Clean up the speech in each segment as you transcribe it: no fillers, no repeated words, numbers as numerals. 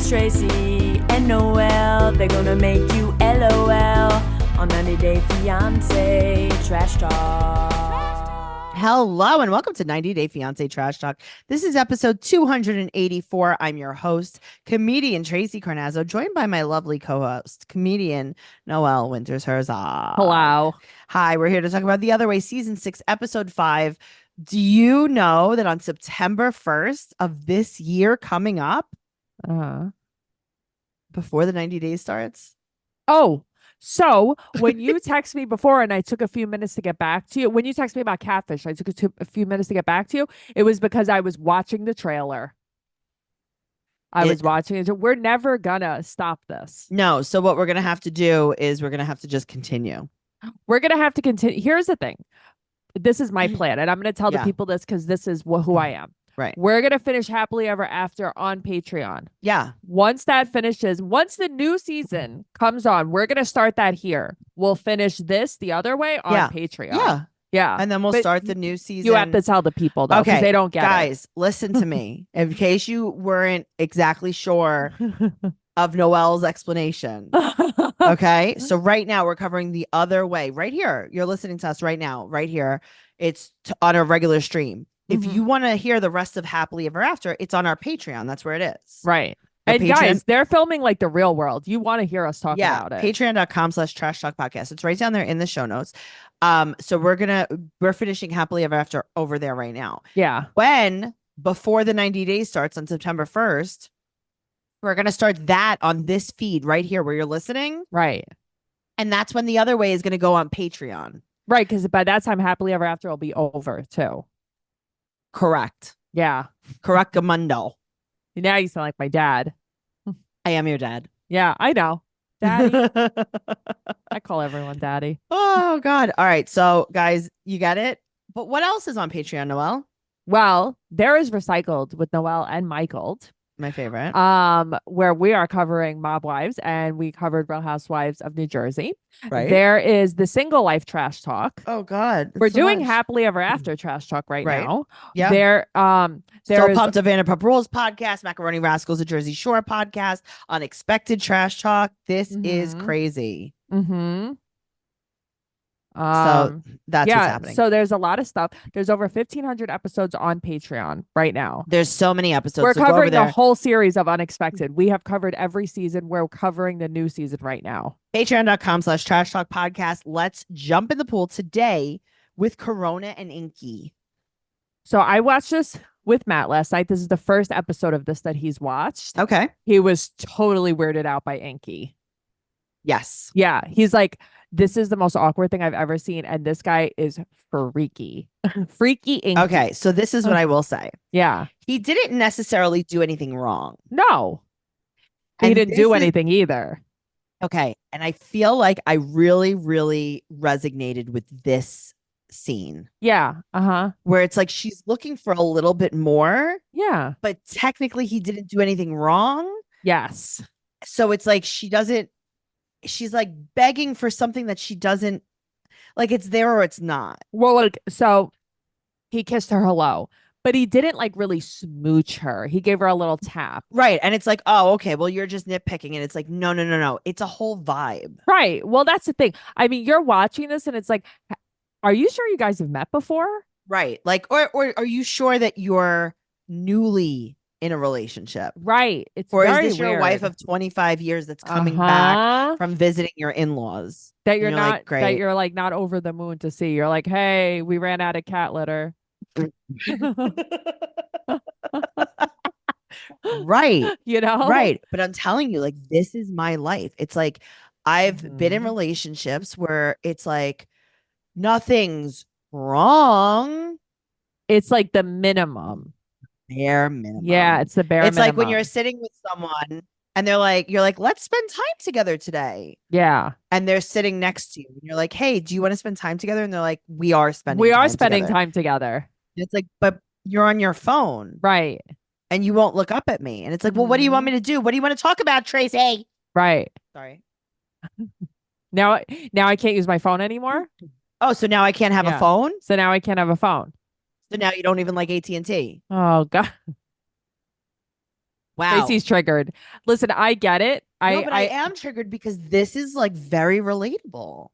It's Tracey and Noelle. They're gonna make you LOL on 90 Day Fiancé Trash Talk. Hello and welcome to 90 Day Fiancé Trash Talk. This is episode 284. I'm your host, comedian Tracey Carnazzo, joined by my lovely co-host, comedian Noelle Winters Herzog. Hello. Hi, we're here to talk about The Other Way, season 6, episode 5. Do you know that on September 1st of this year coming up, before the 90 days starts? Oh, so when you text me before and I took a few minutes to get back to you, when you text me about Catfish, I took a few minutes to get back to you. It was because I was watching the trailer. I was watching it. We're never gonna stop this. No. So what we're going to have to do is we're going to have to just continue. We're going to have to continue. Here's the thing. This is my plan. And I'm going to tell the people this because this is who I am. Right. We're going to finish Happily Ever After on Patreon. Yeah. Once that finishes, once the new season comes on, we're going to start that here. We'll finish this The Other Way on Patreon. Yeah. Yeah. And then we'll start the new season. You have to tell the people, though, because they don't get guys, listen to me. In case you weren't exactly sure of Noelle's explanation. Okay. So right now we're covering The Other Way right here. You're listening to us right now, right here. It's on a regular stream. If you want to hear the rest of Happily Ever After, it's on our Patreon. That's where it is. Right. The and guys, they're filming like the real world. You want to hear us talk about it. Patreon.com/trash talk podcast. It's right down there in the show notes. So we're finishing Happily Ever After over there right now. Yeah. Before the 90 days starts on September 1st, we're going to start that on this feed right here where you're listening. Right. And that's when The Other Way is going to go on Patreon. Right. Because by that time, Happily Ever After will be over too. Correct. Yeah. Correctamundo. Now you sound like my dad. I am your dad. Yeah, I know. Daddy. I call everyone daddy. Oh, God. All right. So, guys, you got it. But what else is on Patreon, Noelle? Well, there is Recycled with Noelle and Michael. My favorite. Where we are covering Mob Wives, and we covered Real Housewives of New Jersey. Right. There is the Single Life Trash Talk. Oh God. We're doing Happily Ever After Trash Talk right now. Yeah. There So Pumped to Vanderpump Rules podcast, Macaroni Rascals, a Jersey Shore podcast, Unexpected Trash Talk. This is crazy. So that's what's happening. So there's a lot of stuff. There's over 1,500 episodes on Patreon right now. There's so many episodes. We're covering the whole series of Unexpected. We have covered every season. We're covering the new season right now. Patreon.com/trash talk podcast. Let's jump in the pool today with Corona and Inky. So I watched this with Matt last night. This is the first episode of this that he's watched. Okay. He was totally weirded out by Inky. Yes. Yeah. He's like, this is the most awkward thing I've ever seen. And this guy is freaky. Freaky Inky. Okay. So this is what I will say. Yeah. He didn't necessarily do anything wrong. No. He didn't do anything either. Okay. And I feel like I really, really resonated with this scene. Yeah. Where it's like she's looking for a little bit more. Yeah. But technically he didn't do anything wrong. Yes. So it's like she's like begging for something that she doesn't like. It's there or it's not. Well, like, so he kissed her hello, but he didn't like really smooch her. He gave her a little tap. Right. And it's like, oh, okay, well, you're just nitpicking. And it's like, no. It's a whole vibe. Right. Well, that's the thing. I mean, you're watching this and it's like, are you sure you guys have met before? Right. Like, or are you sure that you're newly in a relationship? Right. It's or very is this your weird. wife of 25 years that's coming back from visiting your in-laws? That you're not, like, great. that you're like not over the moon to see. You're like, hey, we ran out of cat litter. Right. You know? Right. But I'm telling you, like, this is my life. It's like, I've been in relationships where it's like, nothing's wrong. It's like the minimum. Bare minimum. Yeah, it's the bare minimum. It's like when you're sitting with someone and you're like, let's spend time together today. Yeah. And they're sitting next to you. And you're like, hey, do you want to spend time together? And they're like, we are spending time together. It's like, but you're on your phone. Right. And you won't look up at me. And it's like, well, what do you want me to do? What do you want to talk about, Tracey? Right. Sorry. Now I can't use my phone anymore. Oh, so now I can't have a phone? So now I can't have a phone. So now you don't even like AT&T. Oh God. Wow. Tracey's triggered. Listen, I get it. No, but I am triggered because this is like very relatable.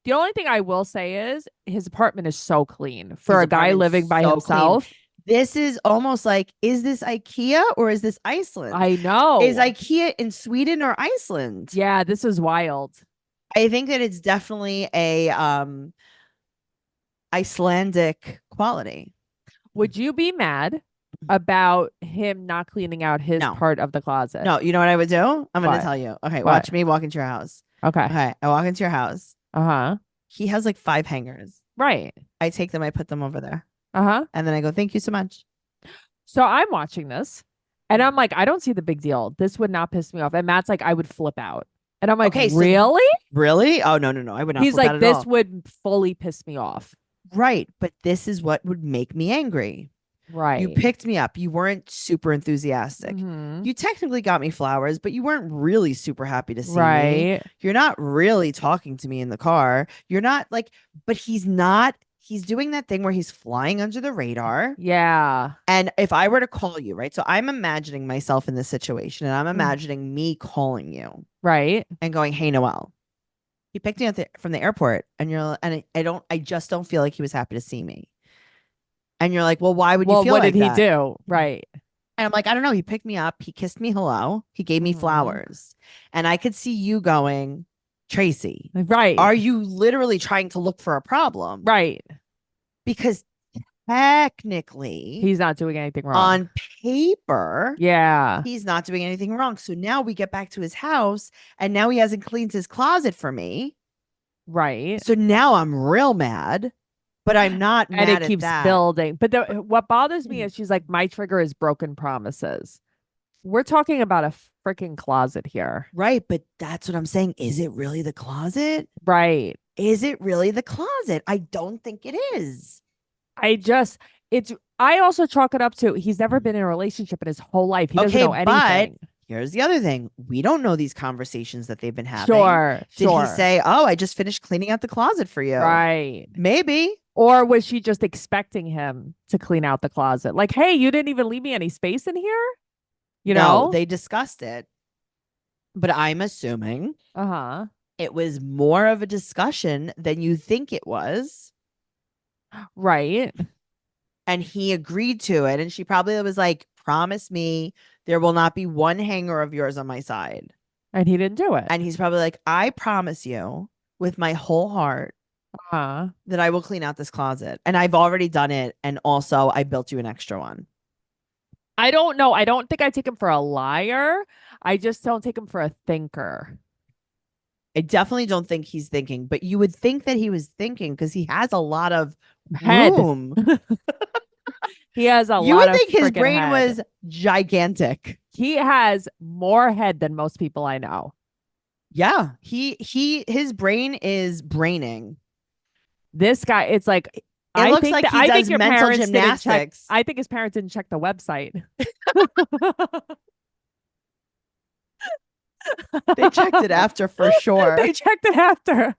The only thing I will say is his apartment is so clean for His a guy apartment's living by so himself. This is almost like, is this IKEA or is this Iceland? I know. Is IKEA in Sweden or Iceland? Yeah, this is wild. I think that it's definitely a Icelandic quality. Would you be mad about him not cleaning out his No. part of the closet? No, you know what I would do? I'm going What? to tell you. Okay, What? watch me walk into your house. Okay. Okay, I walk into your house. Uh-huh. He has like 5 hangers. Right. I take them, I put them over there. Uh-huh. And then I go, thank you so much. So I'm watching this and I'm like, I don't see the big deal. This would not piss me off. And Matt's like, I would flip out. And I'm like, Okay, so really? Really? Oh, no. I would not He's flip out like, at this all. would fully piss me off. Right. But this is what would make me angry. Right. You picked me up. You weren't super enthusiastic. Mhm. You technically got me flowers, but you weren't really super happy to see me. Right. You're not really talking to me in the car. You're not like, but he's not. He's doing that thing where he's flying under the radar. Yeah. And if I were to call you, right? So I'm imagining myself in this situation and I'm imagining me calling you Right. and going, hey, Noelle, he picked me up from the airport and I just don't feel like he was happy to see me. And you're like, well, why would you feel what like did he that? do? Right. And I'm like, I don't know. He picked me up. He kissed me hello. He gave me Mhm. flowers. And I could see you going, Tracey, Right. are you literally trying to look for a problem? Right. Because technically, He's not doing anything wrong. on paper, Yeah. he's not doing anything wrong. So now we get back to his house and now he hasn't cleaned his closet for me. Right. So now I'm real mad, but I'm not And mad it keeps at that. building. But what bothers me is she's like, my trigger is broken promises. We're talking about a freaking closet here. Right. But that's what I'm saying. Is it really the closet? Right. Is it really the closet? I don't think it is. I also chalk it up to he's never been in a relationship in his whole life. He doesn't know anything. Here's the other thing. We don't know these conversations that they've been having. Sure. Did he say, oh, I just finished cleaning out the closet for you? Right. Maybe. Or was she just expecting him to clean out the closet? Like, hey, you didn't even leave me any space in here? You know? No, they discussed it. But I'm assuming Uh-huh. it was more of a discussion than you think it was. Right. And he agreed to it. And she probably was like, promise me there will not be one hanger of yours on my side. And he didn't do it. And he's probably like, I promise you with my whole heart Uh-huh. that I will clean out this closet. And I've already done it. And also I built you an extra one. I don't know. I don't think I take him for a liar. I just don't take him for a thinker. I definitely don't think he's thinking, but you would think that he was thinking because he has a lot of Head. room. He has a You lot would of think his friggin' brain head. was gigantic. He has more head than most people I know. Yeah. His brain is braining. This guy, it's like It looks think like that- he I does think your mental parents didn't check. gymnastics. I think his parents didn't check the website. They checked it after for sure. They checked it after.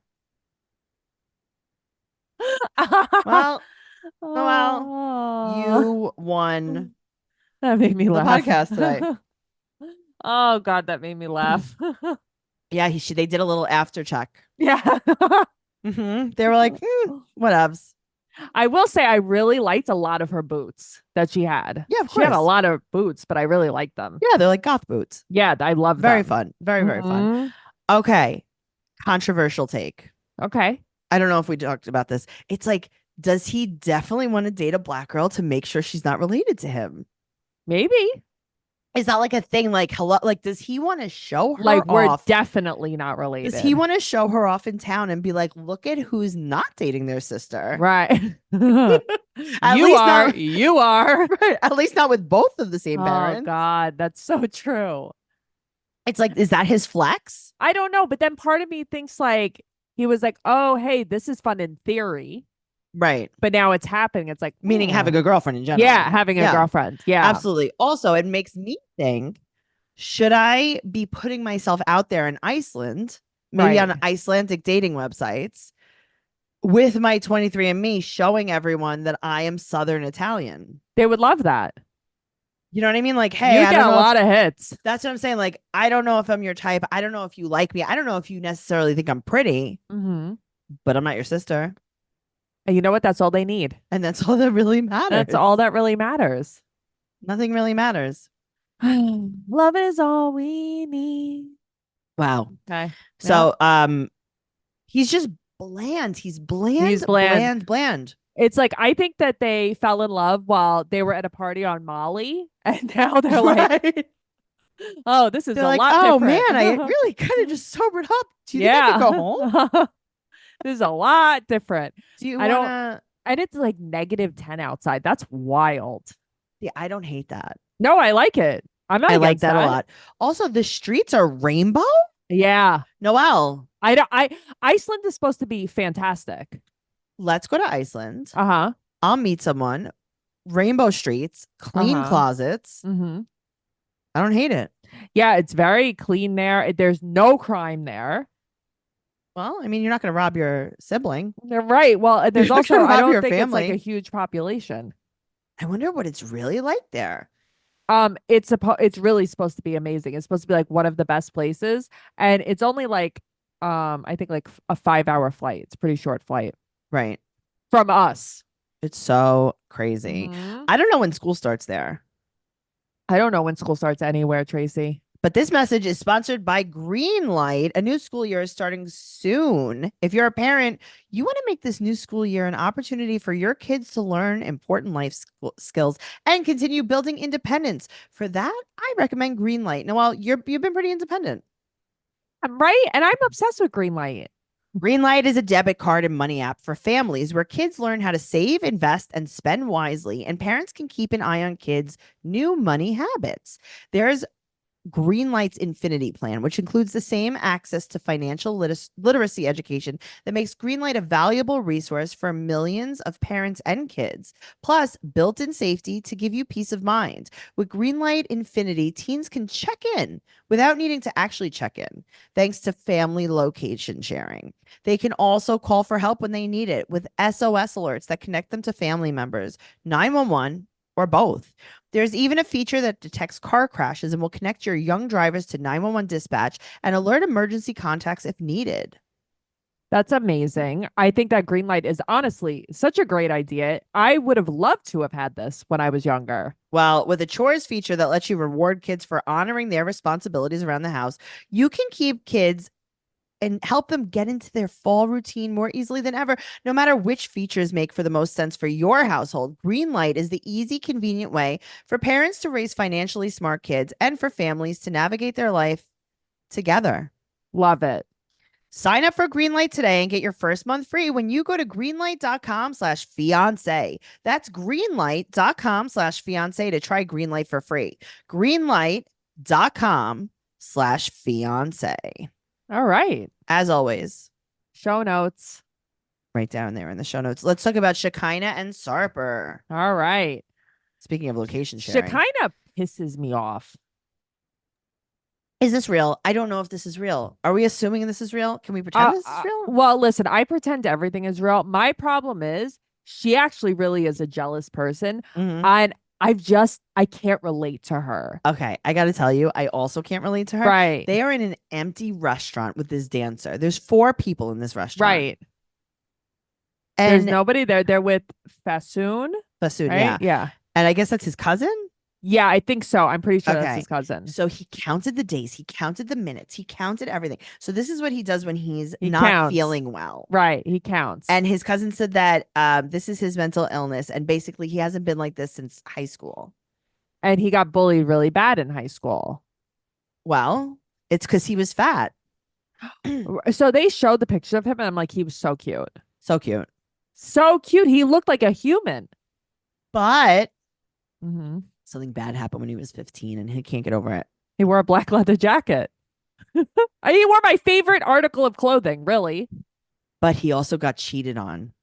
Well, Oh, you won that made me the laugh. podcast today. Oh God, that made me laugh. Yeah, they did a little after check. Yeah. They were like, whatevs. I will say I really liked a lot of her boots that she had. Yeah, of She had a course. lot of boots, but I really liked them. Yeah, they're like goth boots. Yeah, I love Very them. fun. Very, very fun. Mhm. Okay. Controversial take. Okay. I don't know if we talked about this. It's like, does he definitely want to date a black girl to make sure she's not related to him? Maybe. Is that like a thing? Like, hello, like, does he want to show her Like we're off? definitely not related. Does he want to show her off in town and be like, look at who's not dating their sister? Right. At you least are. not- You are. Right. At least not with both of the same Oh parents. God, that's so true. It's like, is that his flex? I don't know, but then part of me thinks like he was like, "Oh, hey, this is fun in theory," Right. but now it's happening. It's like Meaning having a girlfriend in general. yeah, having a Yeah. girlfriend. Yeah, Absolutely. Also, it makes me think, should I be putting myself out there in Iceland, maybe Right. on Icelandic dating websites, with my 23andMe showing everyone that I am Southern Italian? They would love that. You know what I mean? Like, hey, You I get don't a know. lot of hits. That's what I'm saying. Like, I don't know if I'm your type. I don't know if you like me. I don't know if you necessarily think I'm pretty, Mm-hmm. but I'm not your sister. And you know what? That's all they need. And that's all that really matters. That's all that really matters. Nothing really matters. Love is all we need. Wow. Okay. So, he's just bland. He's bland, He's bland. bland. It's like I think that they fell in love while they were at a party on Molly, and now they're like, Right? "Oh, this is They're a like, lot oh man, different." I really kind of just sobered up. Do you think I could go home? This is a lot different. Do you I don't, wanna? and it's like -10 outside. That's wild. Yeah, I don't hate that. No, I like it. I'm not I like against that a lot. Also, the streets are rainbow. Yeah, Noelle, I don't. Iceland is supposed to be fantastic. let's go to Iceland. Uh-huh. I'll meet someone. Rainbow streets, clean Uh-huh. closets. Mm-hmm. I don't hate it. Yeah, it's very clean there. There's no crime there. Well, I mean, you're not going to rob your sibling. They're right. Well, there's You're not also gonna I rob don't your think it's like family. a huge population. I wonder what it's really like there. It's really supposed to be amazing. It's supposed to be like one of the best places, and it's only like I think like a 5-hour flight. It's a pretty short flight Right. from us. It's so crazy. Mhm. I don't know when school starts there. I don't know when school starts anywhere, Tracy. But this message is sponsored by Greenlight. A new school year is starting soon. If you're a parent, you want to make this new school year an opportunity for your kids to learn important life skills and continue building independence. For that, I recommend Greenlight. Noelle, you've been pretty independent. I'm right, and I'm obsessed with Greenlight. Greenlight is a debit card and money app for families where kids learn how to save, invest, and spend wisely, and parents can keep an eye on kids' new money habits. There's Greenlight's Infinity Plan, which includes the same access to financial literacy education that makes Greenlight a valuable resource for millions of parents and kids, plus built-in safety to give you peace of mind. With Greenlight Infinity, teens can check in without needing to actually check in, thanks to family location sharing. They can also call for help when they need it with SOS alerts that connect them to family members, 911, or both. There's even a feature that detects car crashes and will connect your young drivers to 911 dispatch and alert emergency contacts if needed. That's amazing. I think that Greenlight is honestly such a great idea. I would have loved to have had this when I was younger. Well, with a chores feature that lets you reward kids for honoring their responsibilities around the house, you can keep kids and help them get into their fall routine more easily than ever. No matter which features make for the most sense for your household, Greenlight is the easy, convenient way for parents to raise financially smart kids and for families to navigate their life together. Love it. Sign up for Greenlight today and get your first month free when you go to greenlight.com/fiance. That's greenlight.com/fiance to try Greenlight for free. Greenlight.com/fiance. All right. As always, Show notes. right down there in the show notes. Let's talk about Shekinah and Sarper. All right. Speaking of location sharing. Shekinah pisses me off. Is this real? I don't know if this is real. Are we assuming this is real? Can we pretend this is real? Well, listen, I pretend everything is real. My problem is she actually really is a jealous person. Mhm. And I can't relate to her. Okay, I got to tell you, I also can't relate to her. Right. They are in an empty restaurant with this dancer. There's 4 people in this restaurant. Right. And There's nobody there. They're with Fasoon. Bassoon, Right? yeah. Yeah. And I guess that's his cousin. Yeah, I think so. I'm pretty sure Okay. that's his cousin. So he counted the days, he counted the minutes, he counted everything. So this is what he does when he's He not counts. feeling well. Right. He counts. And his cousin said that this is his mental illness. And basically, he hasn't been like this since high school. And he got bullied really bad in high school. Well, it's because he was fat. So they showed the picture of him, and I'm like, he was so cute. So cute. So cute. He looked like a human. But Mm-hmm. something bad happened when he was 15 and he can't get over it. He wore a black leather jacket. He wore my favorite article of clothing, really. But he also got cheated on.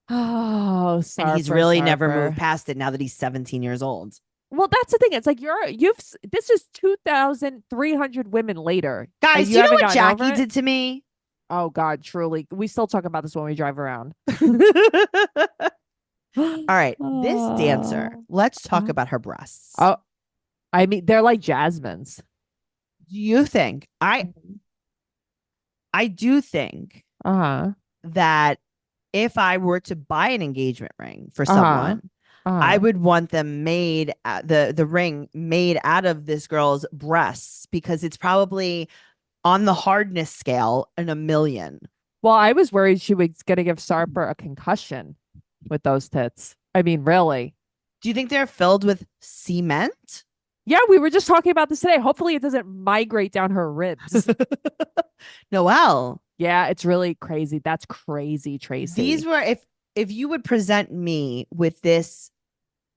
Oh, And he's Sarper, really never Sarper. moved past it now that he's 17 years old. Well, that's the thing. It's like this is 2,300 women later. Guys, and do you know haven't what gotten over Jackie it? did to me? Oh God, truly. We still talk about this when we drive around. All right, this dancer. Let's talk Uh, about her breasts. Oh, I mean, they're like Jasmine's. Do you think I do think Uh-huh. that if I were to buy an engagement ring for Uh-huh. someone, I Uh-huh. would want them made the ring made out of this girl's breasts because it's probably on the hardness scale in a million. Well, I was worried she was gonna give Sarper a concussion with those tits. I mean, really. Do you think they're filled with cement? Yeah, we were just talking about this today. Hopefully it doesn't migrate down her ribs. Noelle, Yeah, it's really crazy. That's crazy, these Tracey. were if you would present me with this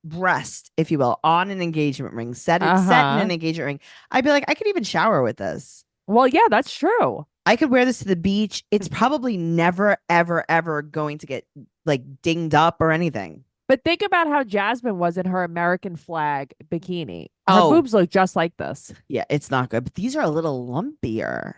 breast, if you will, on an engagement ring, set in Uh-huh. an engagement ring, I'd be like, I could even shower with this. Well, yeah, that's true. I could wear this to the beach. It's probably never, ever, ever going to get like dinged up or anything. But think about how Jasmine was in her American flag bikini. Her Oh, boobs look just like this. yeah, it's not good. But these are a little lumpier.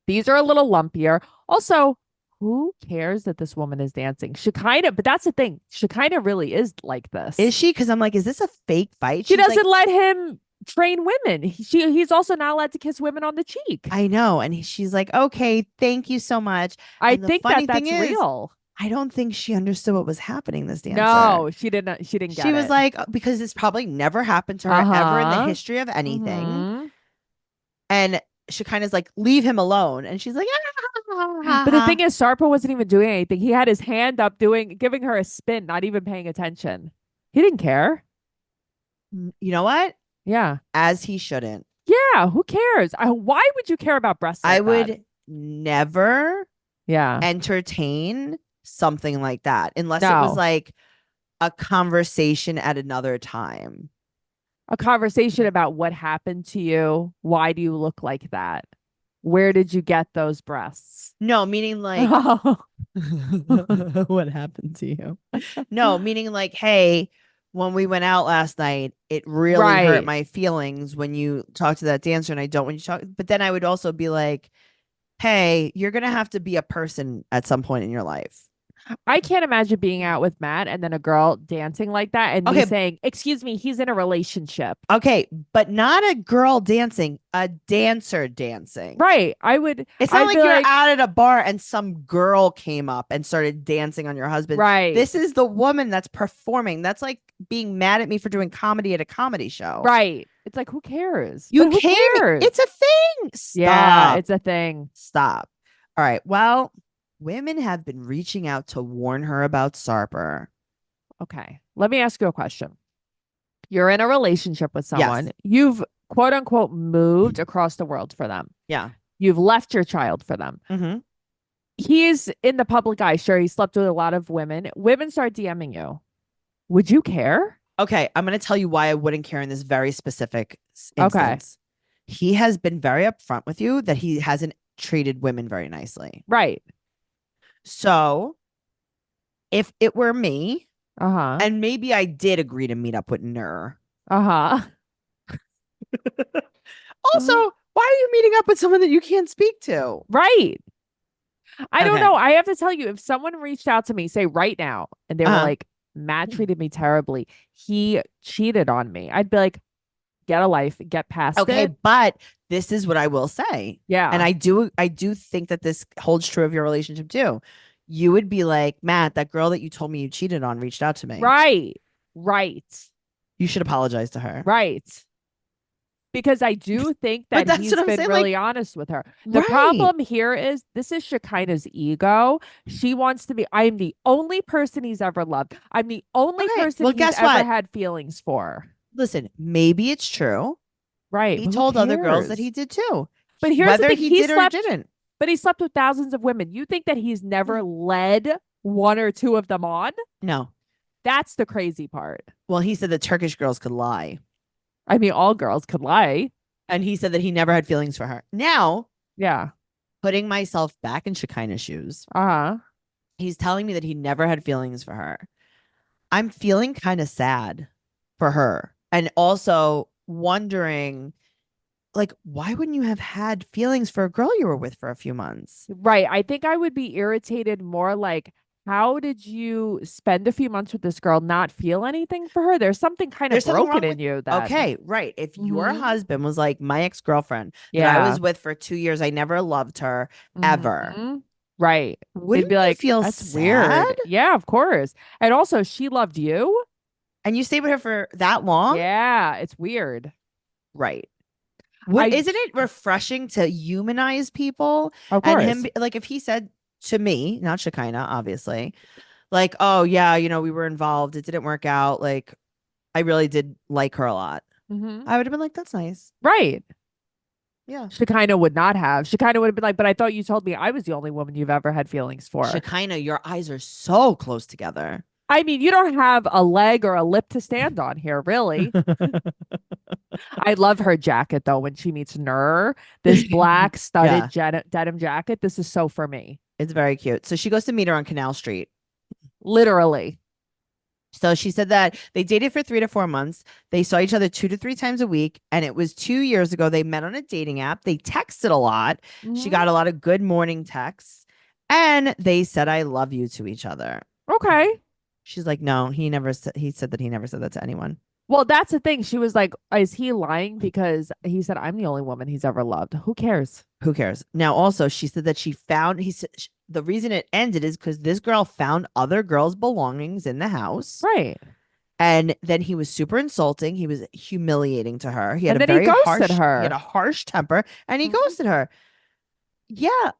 These are a little lumpier. Also, who cares that this woman is dancing? Shekinah, but that's the thing. Shekinah really is like this. Is she? Because I'm like, is this a fake fight? She She's like, doesn't let him train women. He's also not allowed to kiss women on the cheek. I know. And she's like, okay, thank you so much. I And the think funny that thing that's is, real. I don't think she understood what was happening, this dancer. No, she didn't. She didn't get She was it. like, because this probably never happened to her ever in the Uh-huh. history of anything. Mhm. And she kind of like, leave him alone. And she's like, But the thing is, Sarpa wasn't even doing anything. He had his hand up giving her a spin, not even paying attention. He didn't care. you know what? Yeah. As he shouldn't. Yeah. Who cares? Why would you care about breasts like I that? would never Yeah. entertain something like that unless it was No. like a conversation at another time. A conversation about what happened to you. Why do you look like that? Where did you get those breasts? No, meaning like, Oh, what happened to you? No, meaning like, hey, when we went out last night, it really hurt right. my feelings when you talked to that dancer, and I don't want you to talk. But then I would also be like, hey, you're gonna have to be a person at some point in your life. I can't imagine being out with Matt and then a girl dancing like that and me Okay. saying, "Excuse me, he's in a relationship." Okay, but not a girl dancing, a dancer dancing. Right. I would. It's not I'd like be you're like, out at a bar and some girl came up and started dancing on your husband. right. This is the woman that's performing. That's like being mad at me for doing comedy at a comedy show. Right. It's like, who cares? You But who came. cares? It's a thing. Stop. Yeah, it's a thing. Stop. All right. Well, women have been reaching out to warn her about Sarper. Okay. Let me ask you a question. You're in a relationship with Yes. someone. You've quote unquote moved across the world for them. Yeah. You've left your child for them. Mm-hmm. He's in the public eye. Sure, he slept with a lot of women. Women start DMing you. Would you care? Okay. I'm going to tell you why I wouldn't care in this very specific Okay. instance. He has been very upfront with you that he hasn't treated women very nicely. Right. So if it were me, Uh-huh. and maybe I did agree to meet up with Nur. Uh-huh. Also, why are you meeting up with someone that you can't speak to? Right. I don't Okay. know. I have to tell you, if someone reached out to me, say right now, and they were Uh-huh. like, Matt treated me terribly. He cheated on me. I'd be like, get a life, get past Okay, it. but this is what I will say. Yeah. And I do think that this holds true of your relationship too. You would be like, Matt, that girl that you told me you cheated on reached out to me. Right. Right. You should apologize to her. Right. Because I do think But that that's he's what I'm been saying, really honest with her. The Right. problem here is this is Shekinah's ego. She wants to be, I'm the only person he's ever loved. I'm the only Okay, person well, he's guess ever what? had feelings for. Listen, maybe it's true. Right. He but who told other girls that cares? he did too. But here's the Whether thing, he he did or slept- didn't. But he slept with thousands of women. You think that he's never led one or two of them on? No. That's the crazy part. Well, he said the Turkish girls could lie. I mean, all girls could lie. And he said that he never had feelings for her. Now, Yeah. putting myself back in Shekinah's shoes, Uh-huh. he's telling me that he never had feelings for her. I'm feeling kind of sad for her. And also wondering, like, why wouldn't you have had feelings for a girl you were with for a few months? Right. I think I would be irritated more like, how did you spend a few months with this girl, not feel anything for her? There's something kind of There's something broken wrong in with you that Okay, right. If your Mhm. husband was like my ex-girlfriend that I Yeah. was with for 2 years, I never loved her ever. Mhm. Right. They'd Wouldn't be you like, feel that's sad? weird. Yeah, of course. And also, she loved you. And you stayed with her for that long? Yeah, it's weird. Right. I, Isn't it refreshing to humanize people? of And course. like if he said to me, not Shekinah, obviously, like, oh yeah, we were involved. It didn't work out. Like, I really did like her a lot. Hmm. I would have been like, that's nice. Right. Yeah. She kind of would not have. She kind of would have been like, but I thought you told me I was the only woman you've ever had feelings for. Shekinah, your eyes are so close together. I mean, you don't have a leg or a lip to stand on here, really. I love her jacket though when she meets Nur. This black Yeah, studded denim jacket. This is so for me. it's very cute. So she goes to meet her on Canal Street. Literally. So she said that they dated for 3 to 4 months. They saw each other 2 to 3 times a week. And it was 2 years ago. They met on a dating app. They texted a lot. She Mhm. got a lot of good morning texts. And they said, I love you to each other. Okay. She's like, no, he said that he never said that to anyone. Well, that's the thing. She was like, is he lying? Because he said, I'm the only woman he's ever loved. Who cares? Who cares? Now, also, she said that he said the reason it ended is because this girl found other girls' belongings in the house. Right. And then he was super insulting. He was humiliating to her. He had And a then he very ghosted harsh, her. he had a harsh temper and he Mhm. ghosted her. Yeah,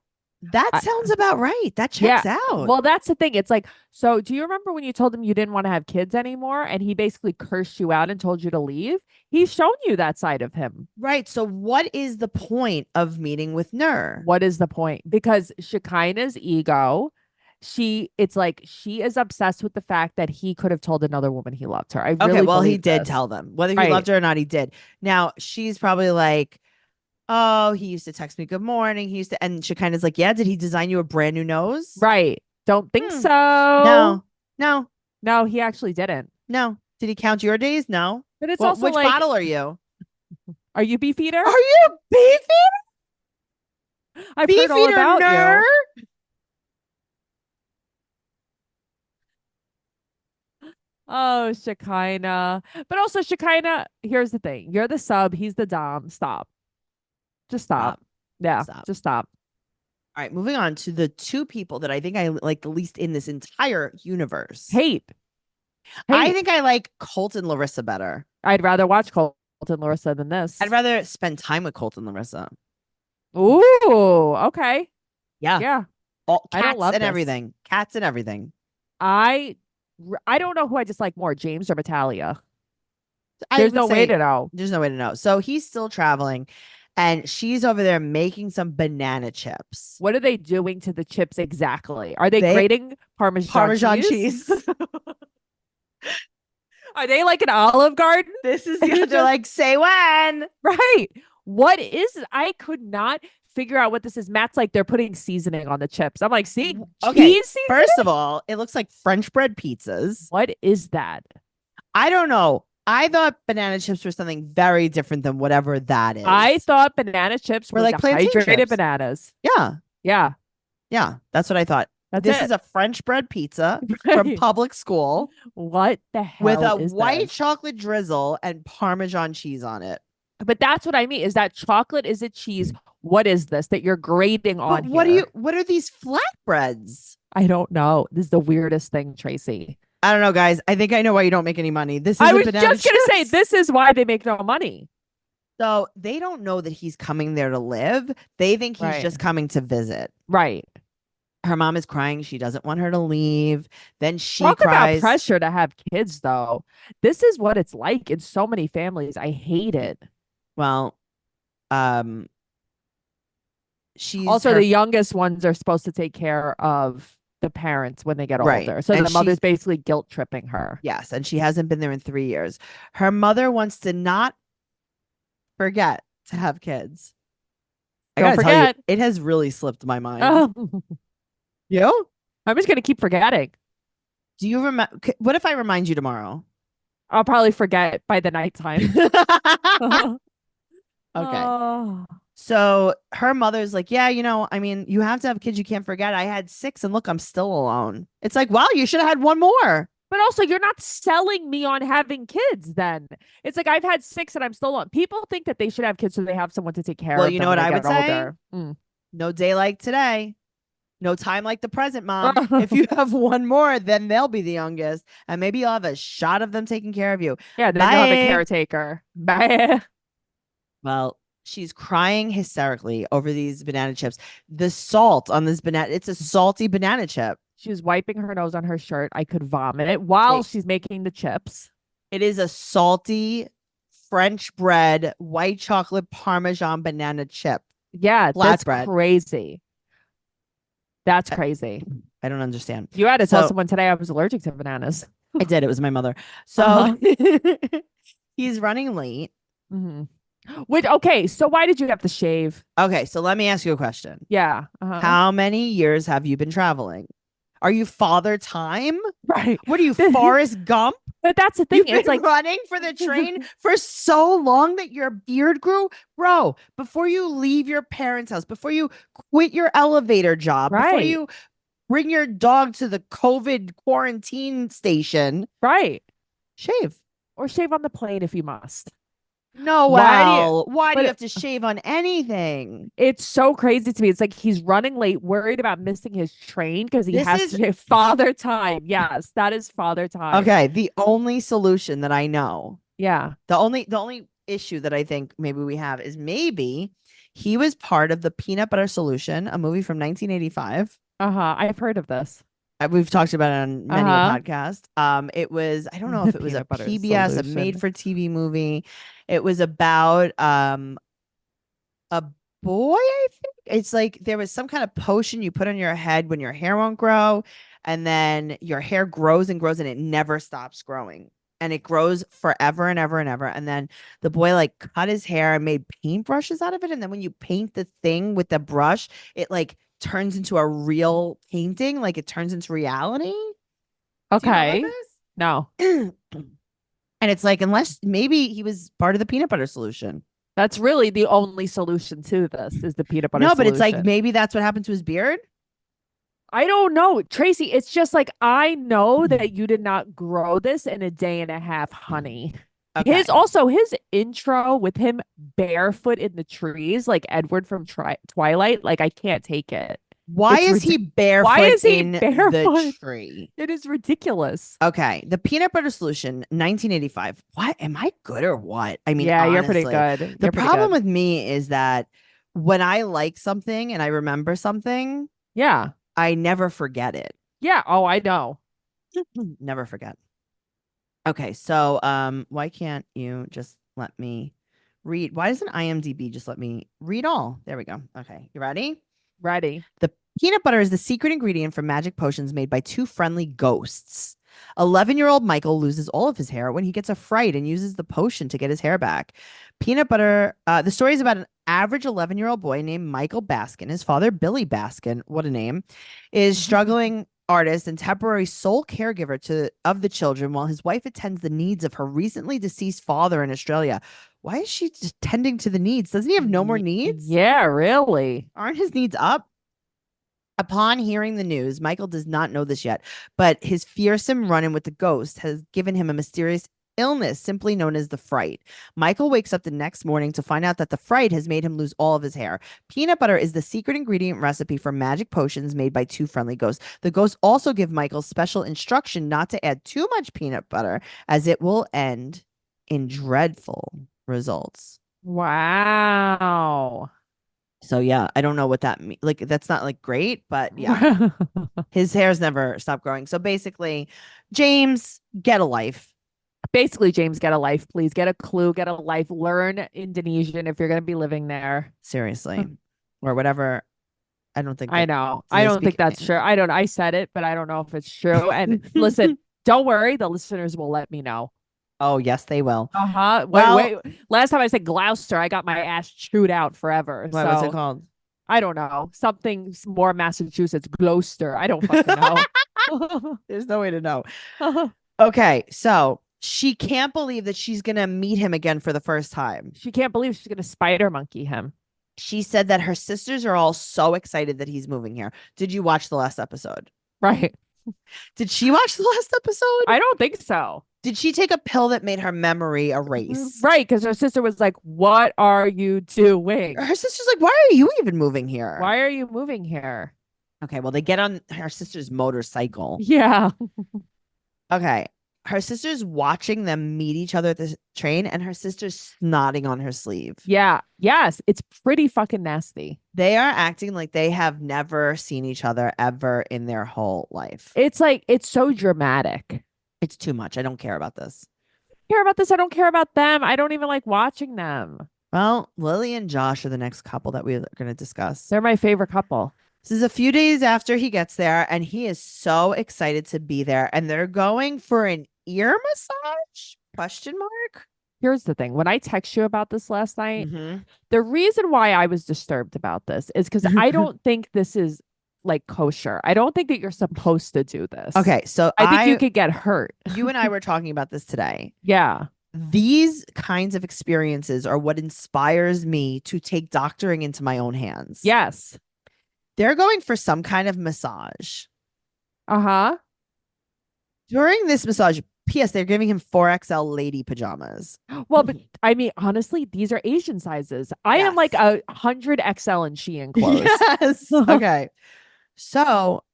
that I, sounds about right. That yeah. checks out. Well, that's the thing. It's like, so do you remember when you told him you didn't want to have kids anymore and he basically cursed you out and told you to leave? He's shown you that side of him. Right. So what is the point of meeting with Nur? What is the point? Because Shekinah's ego, it's like she is obsessed with the fact that he could have told another woman he loved her. I Okay, really well, he believe did this. tell them. Whether he Right. loved her or not, he did. Now, she's probably like, oh, he used to text me good morning. He used to, and Shekinah's like, yeah, did he design you a brand new nose? Right. Don't think Hmm. so. No. No, he actually didn't. No. Did he count your days? No. But it's Well, also which like, bottle are you? are you Beefeater? Are you beefy? I've heard all Beefeater about Nur? you. Oh, Shekinah. But also, Shekinah, here's the thing. You're the sub, he's the dom. Stop. Just stop. Stop. Yeah, Stop. just stop. All right, moving on to the two people that I think I like the least in this entire universe. Hate. I Hate. think I like Colt and Larissa better. I'd rather watch Colt and Larissa than this. I'd rather spend time with Colt and Larissa. Ooh, okay. Yeah. Yeah. All I don't cats love and this. everything. Cats and everything. I don't know who I dislike more, James or Natalia. I There's would no way say to know. there's no way to know. So he's still traveling and she's over there making some banana chips. What are they doing to the chips exactly? Are they They- grating Parmesan cheese. Are they like an Olive Garden? This is They're they're like, say when. Right. What is I could not figure out what this is. Matt's like they're putting seasoning on the chips. I'm like, see, Okay, cheese seasoning? first of all, it looks like French bread pizzas. What is that? I don't know. I thought banana chips were something very different than whatever that is. I thought banana chips were like plantain dehydrated chips. bananas. Yeah. Yeah. Yeah. That's what I thought. That's This it. is a French bread pizza from Right. public school What the hell with a is white this? chocolate drizzle and Parmesan cheese on it. But that's what I mean. Is that chocolate? Is it cheese? What is this that you're grating on But what here? what are these flatbreads? I don't know. This is the weirdest thing, Tracy. I don't know, guys. I think I know why you don't make any money. This is I was just banana gonna say chips. this is why they make no money. So they don't know that he's coming there to live. They think he's Right. just coming to visit. Right. Her mom is crying. She doesn't want her to leave. Then she Talk cries. about pressure to have kids, though. This is what it's like in so many families. I hate it. Well, she's Also, her- the youngest ones are supposed to take care of the parents when they get Right. older. So And the mother's she's- basically guilt tripping her. yes, and she hasn't been there in 3 years. Her mother wants to not forget to have kids. I Don't gotta tell you, forget. it has really slipped my mind. Oh, You? I'm just gonna keep forgetting. Do you remember? What if I remind you tomorrow? I'll probably forget by the nighttime. Okay. Oh. So her mother's like, yeah, I mean, you have to have kids. You can't forget. I had 6 and look, I'm still alone. It's like, wow, you should have had one more. But also, you're not selling me on having kids then. It's like I've had 6 and I'm still on. People think that they should have kids so they have someone to take care Well, of you them know when what they I get would say? older. Mm. No day like today. No time like the present, mom. If you have one more, then they'll be the youngest. And maybe you'll have a shot of them taking care of you. Yeah, then you'll have a Bye. caretaker. Bye. Well, she's crying hysterically over these banana chips. The salt on this banana, it's a salty banana chip. She was wiping her nose on her shirt. I could vomit it while It- she's making the chips. It is a salty French bread, white chocolate Parmesan banana chip. Yeah, that's Flatbread. crazy. That's crazy. I don't understand. You had to tell So- someone today I was allergic to bananas. I did. It was my mother. So Uh-huh. he's running late. Mhm. Which, okay, so why did you have to shave? Okay, so let me ask you a question. Yeah. Uh-huh. How many years have you been traveling? Are you father time? Right. What are you, Forrest Gump? But that's the thing. You've It's been like, running for the train for so long that your beard grew, bro. Before you leave your parents' house, before you quit your elevator job, before Right. you bring your dog to the COVID quarantine station, right. shave. Or shave on the plane if you must. No, Why do you- well, why do you but- have to shave on anything? It's so crazy to me. It's like he's running late, worried about missing his train because he This has is- to shave father time. Yes, that is father time. Okay, the only solution that I know, Yeah. the only issue that I think maybe we have is maybe he was part of the Peanut Butter Solution, a movie from 1985. Uh-huh. I've heard of this. We've talked about it on many a Uh-huh. podcast. It was, I don't know if it was a Peanut Butter PBS, a Solution. made for TV movie. It was about a boy, I think. It's like there was some kind of potion you put on your head when your hair won't grow, and then your hair grows and grows and it never stops growing. And it grows forever and ever and ever. And then the boy like cut his hair and made paintbrushes out of it. And then when you paint the thing with the brush, it like turns into a real painting, like it turns into reality. Do you know about Okay. this? No. And it's like, unless maybe he was part of the Peanut Butter Solution. That's really the only solution to this is the peanut butter No, but it's like solution. maybe that's what happened to his beard. I don't know, Tracy. It's just like I know that you did not grow this in a day and a half, honey. Okay. His intro with him barefoot in the trees, like Edward from Twilight, like I can't take it. Why it's is he barefoot Why is he in the barefoot? tree? It is ridiculous. Okay, the Peanut Butter Solution, 1985. What am I good or what? I mean, Yeah, you're pretty honestly, good. The You're pretty problem good. with me is that when I like something and I remember something, Yeah. I never forget it. Yeah. Oh, I know. Never forget. Okay, so why can't you just let me read? Why doesn't IMDb just let me read all? There we go. Okay, you ready? Ready. The peanut butter is the secret ingredient for magic potions made by 2 friendly ghosts. 11-year-old Michael loses all of his hair when he gets a fright and uses the potion to get his hair back. Peanut butter, the story is about an average 11-year-old boy named Michael Baskin. His father, Billy Baskin, what a name, is struggling artist and temporary sole caregiver of the children while his wife attends the needs of her recently deceased father in Australia. Why is she just tending to the needs? Doesn't he have no more needs? Yeah, really. Aren't his needs up? Upon hearing the news, Michael does not know this yet, but his fearsome run-in with the ghost has given him a mysterious illness simply known as the fright. Michael wakes up the next morning to find out that the fright has made him lose all of his hair. Peanut butter is the secret ingredient recipe for magic potions made by 2 friendly ghosts. The ghosts also give Michael special instruction not to add too much peanut butter, as it will end in dreadful results. Wow. So yeah, I don't know what that means. Like, that's not like great, but yeah, his hair's never stopped growing. So basically, James, get a life. Basically, James, get a life, please. Get a clue, get a life. Learn Indonesian if you're going to be living there. Seriously. Or whatever. I don't think I that- know. do I they don't think speak- that's true. I said it, but I don't know if it's true. And listen, don't worry. The listeners will let me know. Oh, yes, they will. Uh-huh. Well- Wait. Last time I said Gloucester, I got my ass chewed out forever. What was So it called? I don't know. Something more Massachusetts, Gloucester. I don't fucking know. There's no way to know. Okay, so she can't believe that she's going to meet him again for the first time. She can't believe she's going to spider monkey him. She said that her sisters are all so excited that he's moving here. Did you watch the last episode? Right. Did she watch the last episode? I don't think so. Did she take a pill that made her memory erase? Right, because her sister was like, "What are you doing? Her sister's like, why are you even moving here? Why are you moving here?" Okay, well, they get on her sister's motorcycle. Yeah. Okay. Her sister's watching them meet each other at the train, and her sister's snotting on her sleeve. Yeah. Yes. It's pretty fucking nasty. They are acting like they have never seen each other ever in their whole life. It's like, it's so dramatic. It's too much. I don't care about this. Care about this. I don't care about them. I don't even like watching them. Well, Lily and Josh are the next couple that we're going to discuss. They're my favorite couple. This is a few days after he gets there, and he is so excited to be there. And they're going for an ear massage? Question mark. Here's the thing. When I text you about this last night, Mhm. the reason why I was disturbed about this is because I don't think this is like kosher. I don't think that you're supposed to do this. Okay, so I think you could get hurt. you and I were talking about this today. Yeah. These kinds of experiences are what inspires me to take doctoring into my own hands. Yes. They're going for some kind of massage. Uh-huh. During this massage, P.S., they're giving him 4XL lady pajamas. Well, but I mean, honestly, these are Asian sizes. I am like Yes. 100 XL in Shein clothes. Yes. Okay. So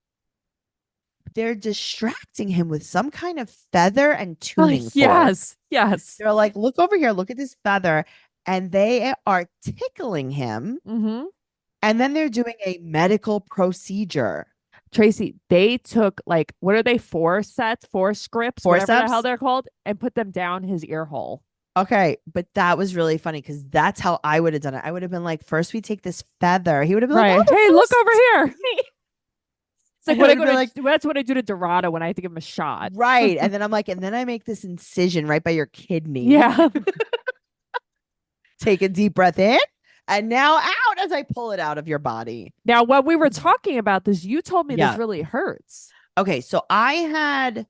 they're distracting him with some kind of feather and tuning fork. Yes. Yes. They're like, look over here, look at this feather. And they are tickling him. Mm-hmm. And then they're doing a medical procedure. Tracey, they took like, what are they? 4 scripts, whatever the hell Forceps? they're called, and put them down his ear hole. Okay, but that was really funny because that's how I would have done it. I would have been like, first we take this feather. He would have been Right. like, oh, Hey, look over here. It's like I what I would go be to, like- that's what I do to Dorado when I have to give him a shot. right. And then I'm like, and then I make this incision right by your kidney. Yeah. Take a deep breath in and now out as I pull it out of your body. Now, when we were talking about this, you told me Yeah. this really hurts. Okay, so I had,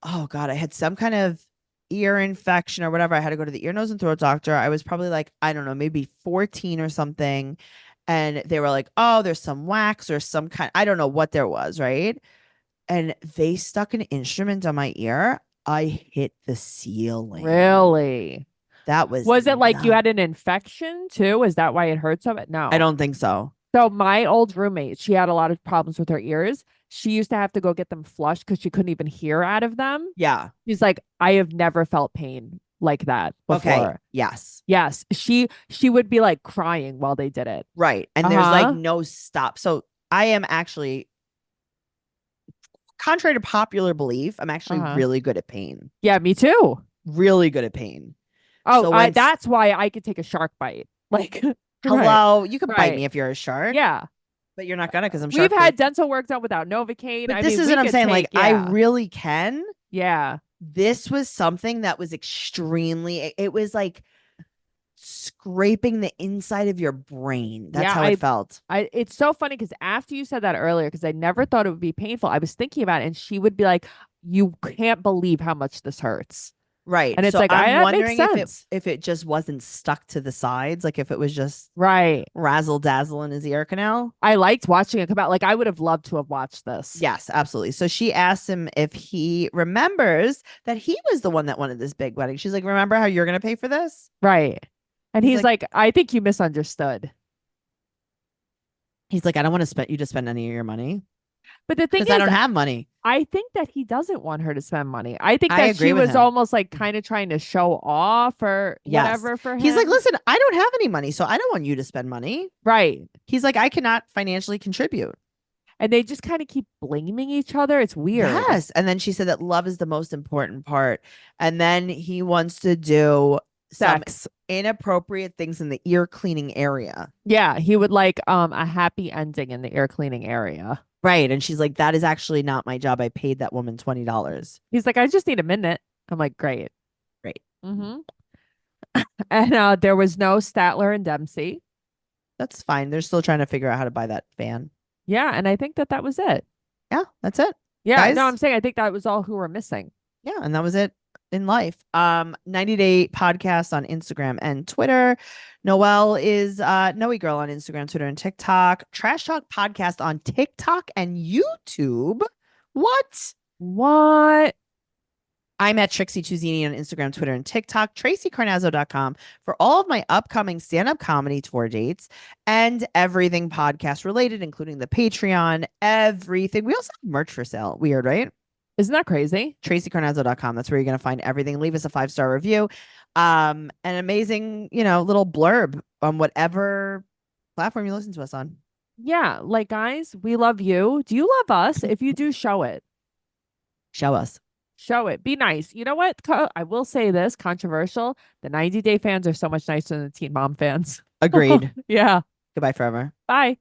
oh God, I had some kind of ear infection or whatever. I had to go to the ear, nose, and throat doctor. I was probably like, I don't know, maybe 14 or something. And they were like, oh, there's some wax or some kind, I don't know what there was, right? And they stuck an instrument on my ear. I hit the ceiling. Really? That was it like you nuts. had an infection too? Is that why it hurt so much? No. I don't think so. So my old roommate, she had a lot of problems with her ears. She used to have to go get them flushed because she couldn't even hear out of them. Yeah. She's like, I have never felt pain like that before. Okay. Yes. Yes. She would be like crying while they did it. Right. And there's Uh-huh. like no stop. So I am actually, contrary to popular belief, I'm actually Uh-huh. really good at pain. Yeah, me too. Really good at pain. Oh, So when- that's why I could take a shark bite. Like, right. Hello. You could bite Right. me if you're a shark. Yeah. But you're not gonna because I'm We've shark. had dental work done without Novocaine. But I this mean, is we what I'm could saying. Like take- I yeah. really can. Yeah. This was something that was extremely, it was like scraping the inside of your brain. That's Yeah, how it felt. It's so funny because after you said that earlier, because I never thought it would be painful, I was thinking about it, and she would be like, "You can't believe how much this hurts." Right. And it's so like, I'm that makes wondering if sense. it just wasn't stuck to the sides, like if it was just Right. razzle dazzle in his ear canal. I liked watching it come out. Like I would have loved to have watched this. Yes, absolutely. So she asked him if he remembers that he was the one that wanted this big wedding. She's like, remember how you're going to pay for this? Right. And He's he's like, I think you misunderstood. He's like, I don't want to spend you to spend any of your money But the thing because is, I don't have money. I think that he doesn't want her to spend money. I think I that agree she with was him. almost like kind of trying to show off or Yes. whatever for him. He's like, listen, I don't have any money, so I don't want you to spend money. Right. He's like, I cannot financially contribute. And they just kind of keep blaming each other. It's weird. Yes. And then she said that love is the most important part. And then he wants to do some Sex. inappropriate things in the ear cleaning area. Yeah. He would like a happy ending in the ear cleaning area. Right. And she's like, that is actually not my job. I paid that woman $20. He's like, I just need a minute. I'm like, great. Great. Mm-hmm. And there was no Statler and Dempsey. That's fine. They're still trying to figure out how to buy that fan. Yeah. And I think that was it. Yeah, that's it. Yeah. Guys? No, I'm saying I think that was all who were missing. Yeah. And that was it. in life. 90 Day Podcast on Instagram and Twitter. Noelle is Noe Girl on Instagram, Twitter, and TikTok. Trash Talk Podcast on TikTok and YouTube. What? What? I'm at Trixie Tuzini on Instagram, Twitter, and TikTok. TraceyCarnazzo.com for all of my upcoming stand-up comedy tour dates and everything podcast related, including the Patreon, everything. We also have merch for sale. Weird, right? Isn't that crazy? TraceyCarnazzo.com. That's where you're going to find everything. Leave us a 5-star review. An amazing, little blurb on whatever platform you listen to us on. Yeah. Like, guys, we love you. Do you love us? If you do, show it. Show us. Show it. Be nice. You know what? I will say this, controversial. The 90 Day fans are so much nicer than the Teen Mom fans. Agreed. Yeah. Goodbye forever. Bye.